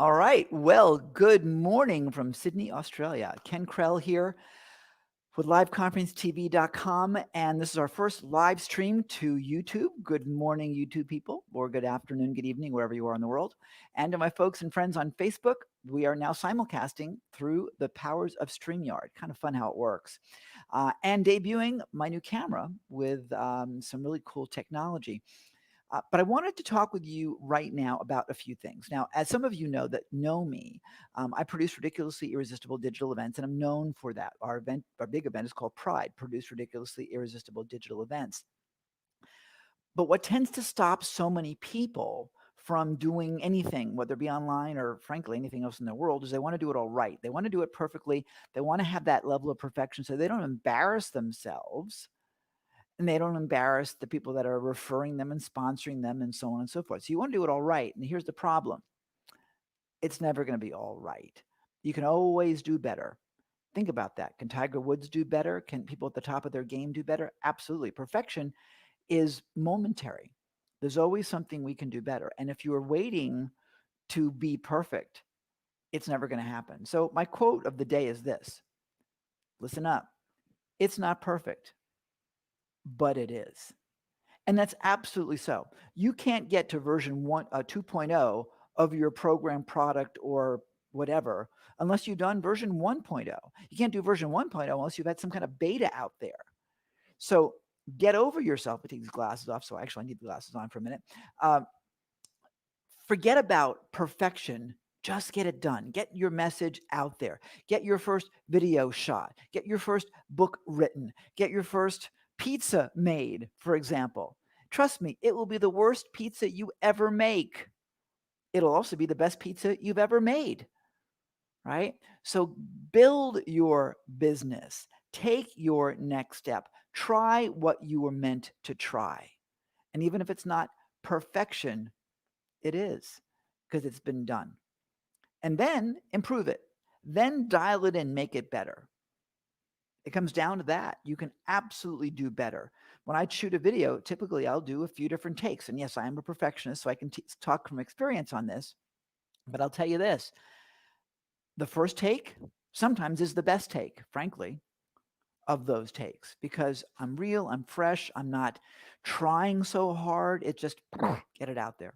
All right. Well, good morning from Sydney, Australia. Ken Krell here with liveconferencetv.com. And this is our first live stream to YouTube. Good morning, YouTube people, or good afternoon, good evening, wherever you are in the world. And to my folks and friends on Facebook, we are now simulcasting through the powers of StreamYard. Kind of fun how it works. And debuting my new camera with some really cool technology. But I wanted to talk with you right now about a few things. Now, as some of you know that know me, I produce ridiculously irresistible digital events, and I'm known for that. Our big event is called Pride, Produce Ridiculously Irresistible Digital Events. But what tends to stop so many people from doing anything, whether it be online or frankly anything else in the world, is they want to do it all right. They want to do it perfectly. They want to have that level of perfection so they don't embarrass themselves and they don't embarrass the people that are referring them and sponsoring them and so on and so forth. So you want to do it all right. And here's the problem. It's never going to be all right. You can always do better. Think about that. Can Tiger Woods do better? Can people at the top of their game do better? Absolutely. Perfection is momentary. There's always something we can do better. And if you are waiting to be perfect, it's never going to happen. So my quote of the day is this. Listen up. It's not perfect, but it is. And that's absolutely so. You can't get to version 2.0 of your program, product, or whatever unless you've done version 1.0. You can't do version 1.0 unless you've had some kind of beta out there. So get over yourself. I take these glasses off, so actually I need the glasses on for a minute. Uh, Forget about perfection. Just get it done. Get your message out there. Get your first video shot. Get your first book written. Get your first pizza made, for example. Trust me, it will be the worst pizza you ever make. It'll also be the best pizza you've ever made, right? So build your business. Take your next step. Try what you were meant to try. And even if it's not perfection, it is because it's been done. And then improve it. Then dial it in, make it better. It comes down to that. You can absolutely do better. When I shoot a video, typically I'll do a few different takes. And yes, I am a perfectionist, so I can talk from experience on this. But I'll tell you this, the first take sometimes is the best take, frankly, of those takes because I'm real, I'm fresh, I'm not trying so hard. It just get it out there.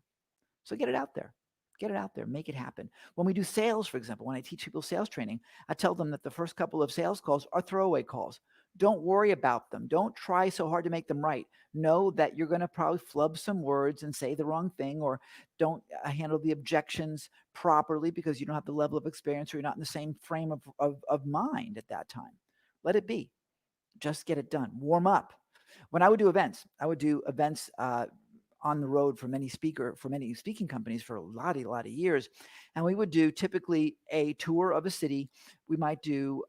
So get it out there. Get it out there. Make it happen. When we do sales, for example, when I teach people sales training, I tell them that the first couple of sales calls are throwaway calls. Don't worry about them. Don't try so hard to make them right. Know that you're going to probably flub some words and say the wrong thing or don't handle the objections properly because you don't have the level of experience or you're not in the same frame of mind at that time. Let it be. Just get it done. Warm up. When I would do events, on the road for many speaking companies for a lot of years, and we would do typically a tour of a city. We might do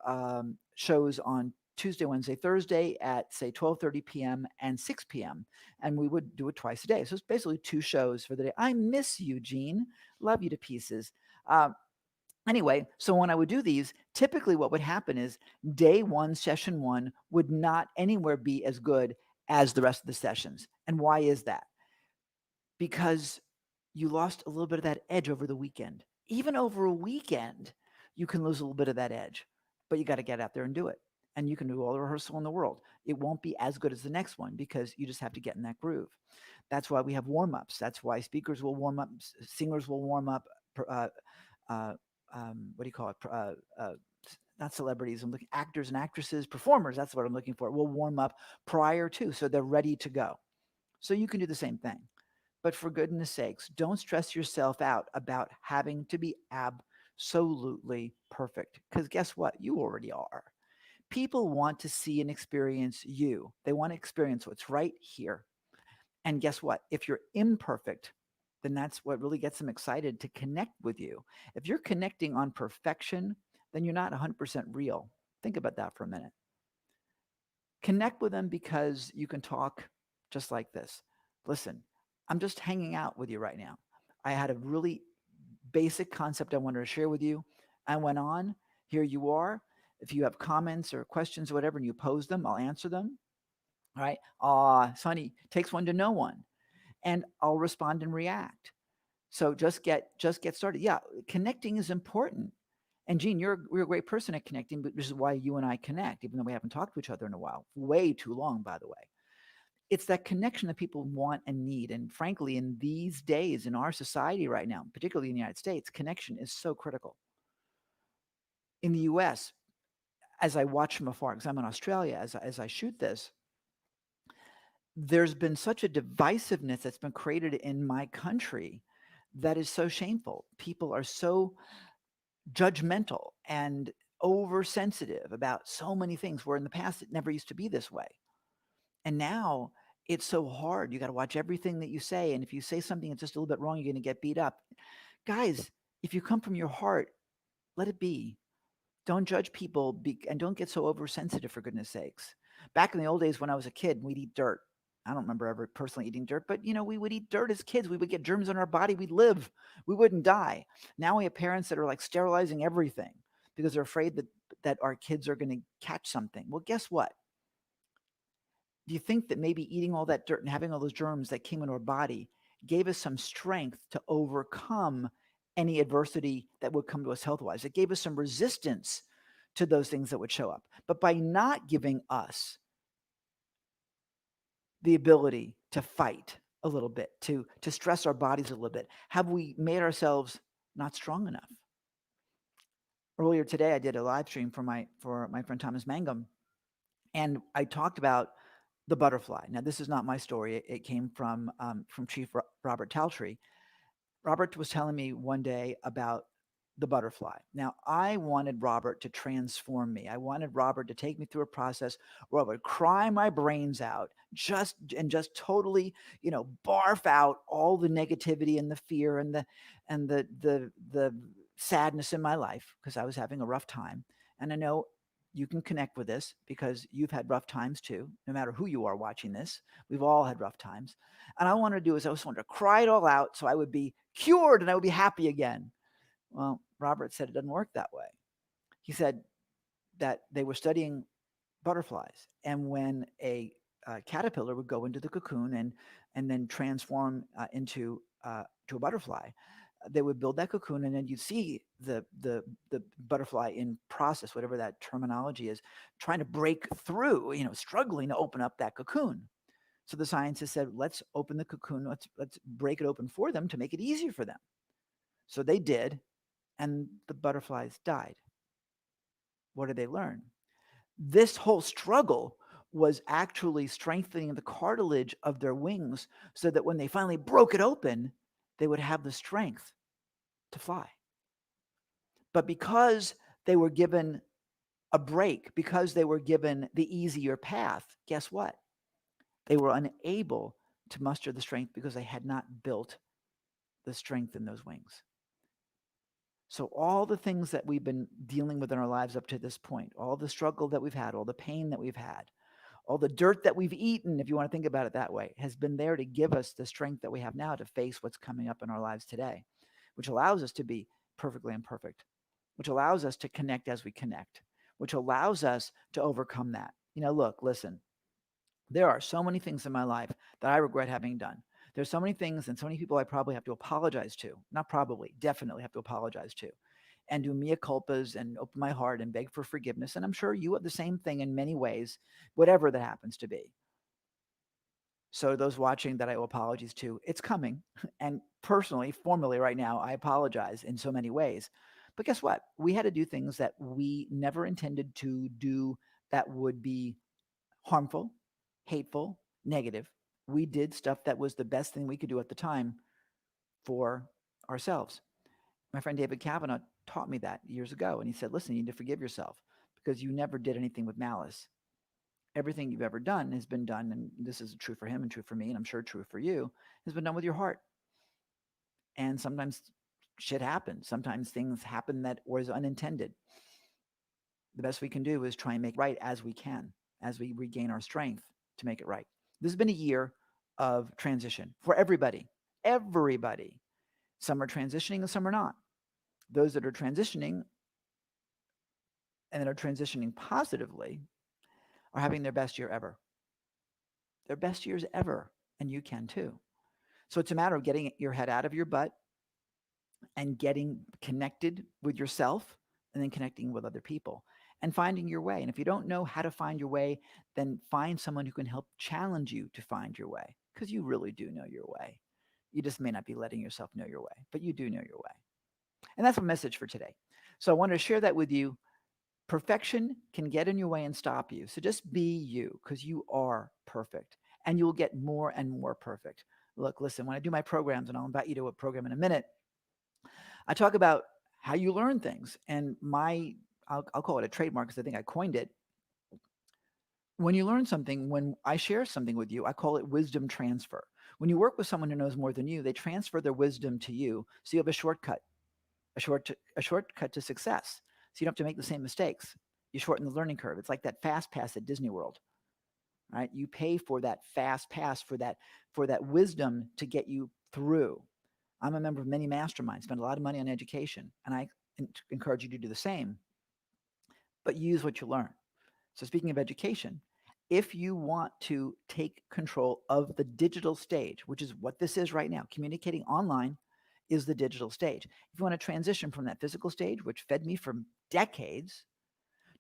shows on Tuesday, Wednesday, Thursday at say 12:30 p.m. and 6 p.m. and we would do it twice a day. So it's basically two shows for the day. I miss you, Gene. Love you to pieces. Uh, Anyway, so when I would do these, typically what would happen is day one, session one would not anywhere be as good as the rest of the sessions. And why is that? Because you lost a little bit of that edge over the weekend. Even over a weekend, you can lose a little bit of that edge, but you got to get out there and do it. And you can do all the rehearsal in the world. It won't be as good as the next one because you just have to get in that groove. That's why we have warm ups. That's why speakers will warm up, singers will warm up. Uh, uh, what do you call it? Not celebrities. I'm looking actors and actresses, performers. That's what I'm looking for. Will warm up prior to, so they're ready to go. So you can do the same thing. But for goodness sakes, don't stress yourself out about having to be absolutely perfect. Because guess what? You already are. People want to see and experience you. They want to experience what's right here. And guess what? If you're imperfect, then that's what really gets them excited to connect with you. If you're connecting on perfection, then you're not 100% real. Think about that for a minute. Connect with them because you can talk just like this. Listen, I'm just hanging out with you right now. I had a really basic concept I wanted to share with you. I went on. Here you are. If you have comments or questions or whatever and you pose them, I'll answer them. All right. Sonny, takes one to know one. And I'll respond and react. So just get started. Yeah, connecting is important. And Gene, you're a great person at connecting, but this is why you and I connect, even though we haven't talked to each other in a while, way too long, by the way. It's that connection that people want and need. And frankly, in these days, in our society right now, particularly in the United States, connection is so critical. In the US, as I watch from afar, because I'm in Australia, as I shoot this, there's been such a divisiveness that's been created in my country that is so shameful. People are so judgmental and oversensitive about so many things where in the past it never used to be this way. And now it's so hard. You got to watch everything that you say. And if you say something that's just a little bit wrong, you're going to get beat up. Guys, if you come from your heart, let it be. Don't judge people and don't get so oversensitive, for goodness sakes. Back in the old days when I was a kid, we'd eat dirt. I don't remember ever personally eating dirt, but we would eat dirt as kids. We would get germs in our body. We'd live. We wouldn't die. Now we have parents that are like sterilizing everything because they're afraid that our kids are going to catch something. Well, guess what? Do you think that maybe eating all that dirt and having all those germs that came into our body gave us some strength to overcome any adversity that would come to us health wise? It gave us some resistance to those things that would show up. But by not giving us the ability to fight a little bit, to stress our bodies a little bit, have we made ourselves not strong enough? Earlier today, I did a live stream for my friend Thomas Mangum, and I talked about the butterfly. Now, this is not my story. It came from Chief Robert Taltree. Robert was telling me one day about the butterfly. Now, I wanted Robert to transform me. I wanted Robert to take me through a process where I would cry my brains out, just totally, barf out all the negativity and the fear and the sadness in my life because I was having a rough time. And I know you can connect with this because you've had rough times too, no matter who you are watching this. We've all had rough times. And I wanted to do is I just wanted to cry it all out so I would be cured and I would be happy again. Well, Robert said it doesn't work that way. He said that they were studying butterflies, and when a caterpillar would go into the cocoon and then transform into to a butterfly, they would build that cocoon, and then you'd see the butterfly in process, whatever that terminology is, trying to break through, struggling to open up that cocoon. So the scientists said, let's open the cocoon, let's break it open for them to make it easier for them. So they did, and the butterflies died. What did they learn? This whole struggle was actually strengthening the cartilage of their wings so that when they finally broke it open, they would have the strength to fly. But because they were given a break, because they were given the easier path, guess what? They were unable to muster the strength because they had not built the strength in those wings. So all the things that we've been dealing with in our lives up to this point, all the struggle that we've had, all the pain that we've had, all the dirt that we've eaten, if you want to think about it that way, has been there to give us the strength that we have now to face what's coming up in our lives today, which allows us to be perfectly imperfect, which allows us to connect as we connect, which allows us to overcome that. Look, listen, there are so many things in my life that I regret having done. There's so many things and so many people I probably have to apologize to. Not probably, definitely have to apologize to. And do mea culpas and open my heart and beg for forgiveness. And I'm sure you have the same thing in many ways, whatever that happens to be. So those watching that I owe apologies to, it's coming. And personally, formally right now, I apologize in so many ways. But guess what? We had to do things that we never intended to do that would be harmful, hateful, negative. We did stuff that was the best thing we could do at the time for ourselves. My friend David Kavanaugh taught me that years ago. And he said, listen, you need to forgive yourself because you never did anything with malice. Everything you've ever done has been done, and this is true for him and true for me, and I'm sure true for you, has been done with your heart. And sometimes shit happens. Sometimes things happen that was unintended. The best we can do is try and make it right as we can, as we regain our strength to make it right. This has been a year of transition for everybody. Everybody. Some are transitioning and some are not. Those that are transitioning and that are transitioning positively are having their best year ever. Their best years ever. And you can too. So it's a matter of getting your head out of your butt and getting connected with yourself and then connecting with other people and finding your way. And if you don't know how to find your way, then find someone who can help challenge you to find your way because you really do know your way. You just may not be letting yourself know your way, but you do know your way. And that's my message for today. So I wanted to share that with you. Perfection can get in your way and stop you. So just be you because you are perfect and you'll get more and more perfect. Look, listen, when I do my programs, and I'll invite you to a program in a minute, I talk about how you learn things. And I'll call it a trademark because I think I coined it. When you learn something, when I share something with you, I call it wisdom transfer. When you work with someone who knows more than you, they transfer their wisdom to you. So you have a shortcut, a shortcut to success. So you don't have to make the same mistakes. You shorten the learning curve. It's like that fast pass at Disney World, right? You pay for that fast pass for that wisdom to get you through. I'm a member of many masterminds, spend a lot of money on education, and I encourage you to do the same, but use what you learn. So, speaking of education, if you want to take control of the digital stage, which is what this is right now, communicating online is the digital stage. If you want to transition from that physical stage, which fed me for decades,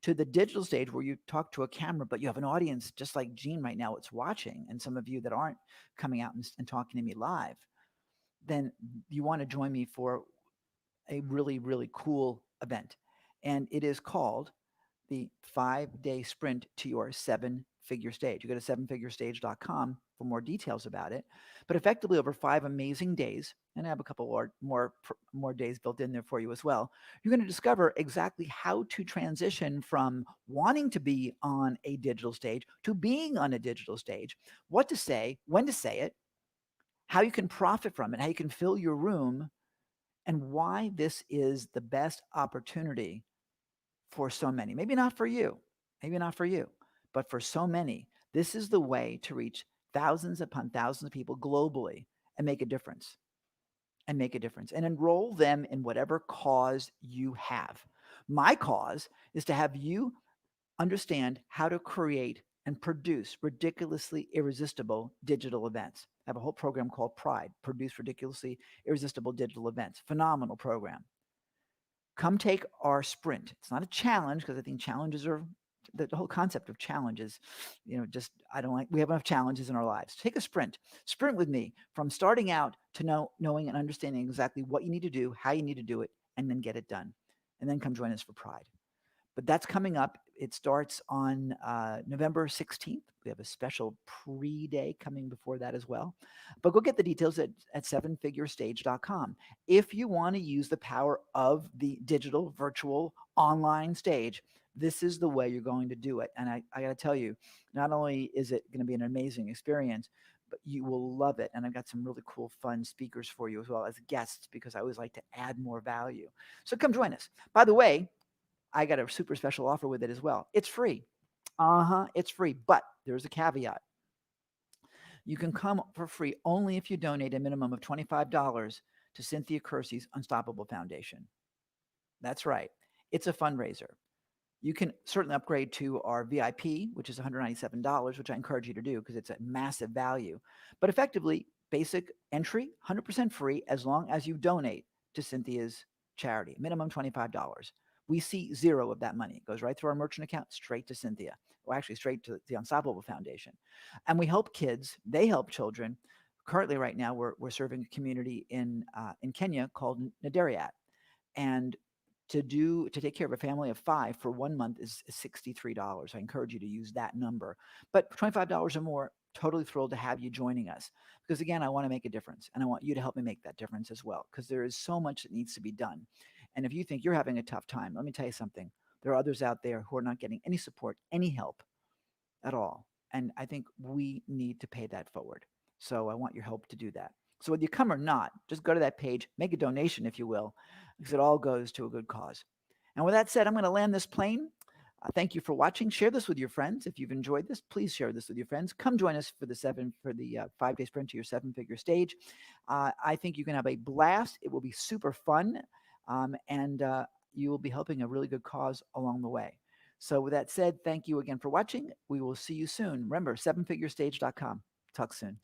to the digital stage where you talk to a camera, but you have an audience just like Gene right now, it's watching, and some of you that aren't coming out and talking to me live, then you want to join me for a really, really cool event. And it is called the 5-day sprint to your 7-figure stage. You go to sevenfigurestage.com for more details about it. But effectively, over 5 amazing days, and I have a couple more days built in there for you as well, you're going to discover exactly how to transition from wanting to be on a digital stage to being on a digital stage, what to say, when to say it, how you can profit from it, how you can fill your room, and why this is the best opportunity for so many. Maybe not for you, maybe not for you, but for so many, this is the way to reach thousands upon thousands of people globally and make a difference and enroll them in whatever cause you have. My cause is to have you understand how to create and produce ridiculously irresistible digital events. I have a whole program called Pride, Produce Ridiculously Irresistible Digital Events. Phenomenal program. Come take our sprint. It's not a challenge because I think challenges are the whole concept of challenges, just I don't like, we have enough challenges in our lives. Take a sprint with me from starting out to knowing and understanding exactly what you need to do, how you need to do it, and then get it done. And then come join us for Pride. But that's coming up. It starts on November 16th. We have a special pre-day coming before that as well. But go get the details at sevenfigurestage.com. If you want to use the power of the digital, virtual, online stage, this is the way you're going to do it. And I got to tell you, not only is it going to be an amazing experience, but you will love it. And I've got some really cool, fun speakers for you as well as guests because I always like to add more value. So come join us. By the way, I got a super special offer with it as well. It's free. It's free, but there's a caveat. You can come for free only if you donate a minimum of $25 to Cynthia Kersey's Unstoppable Foundation. That's right. It's a fundraiser. You can certainly upgrade to our VIP, which is $197, which I encourage you to do because it's a massive value. But effectively, basic entry, 100% free as long as you donate to Cynthia's charity, minimum $25. We see zero of that money. It goes right through our merchant account, straight to Cynthia, or actually straight to the Unstoppable Foundation. And we help kids, they help children. Currently, right now, we're serving a community in Kenya called Nadariat. And to take care of a family of 5 for 1 month is $63. I encourage you to use that number. But for $25 or more, totally thrilled to have you joining us. Because again, I want to make a difference and I want you to help me make that difference as well. Because there is so much that needs to be done. And if you think you're having a tough time, let me tell you something. There are others out there who are not getting any support, any help at all. And I think we need to pay that forward. So I want your help to do that. So whether you come or not, just go to that page, make a donation, if you will, because it all goes to a good cause. And with that said, I'm going to land this plane. Thank you for watching. Share this with your friends. If you've enjoyed this, please share this with your friends. Come join us for the 5-day sprint to your 7-figure stage. I think you can have a blast. It will be super fun, and you will be helping a really good cause along the way. So with that said, thank you again for watching. We will see you soon. Remember, sevenfigurestage.com. Talk soon.